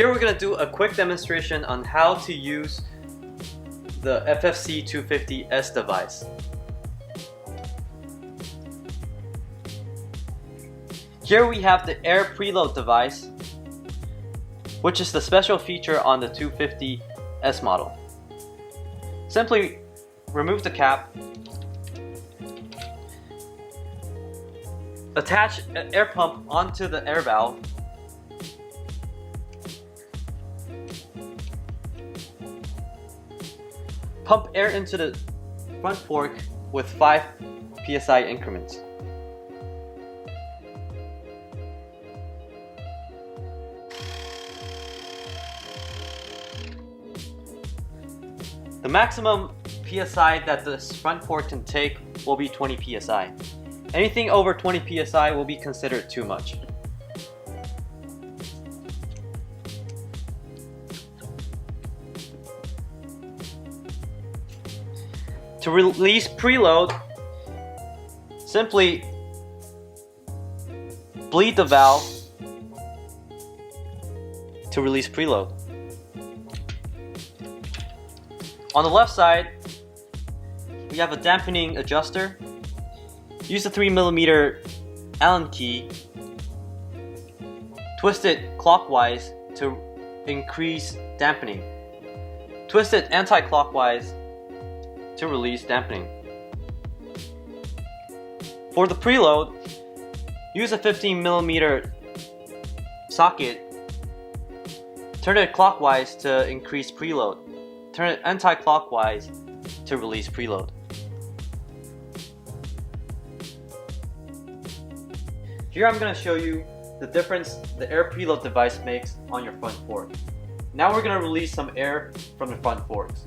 Here we're going to do a quick demonstration on how to use the FFC 250S device. Here we have the air preload device, which is the special feature on the 250S model. Simply remove the cap, attach an air pump onto the air valve, pump air into the front fork with 5 psi increments. The maximum psi that this front fork can take will be 20 psi. Anything over 20 psi will be considered too much. To release preload, simply bleed the valve to release preload. On the left side, we have a dampening adjuster. Use the 3mm Allen key, twist it clockwise to increase dampening. Twist it anti-clockwise to release dampening. For the preload, use a 15mm socket. Turn it clockwise to increase preload. Turn it anti-clockwise to release preload. Here I'm going to show you the difference the air preload device makes on your front fork. Now we're going to release some air from the front forks.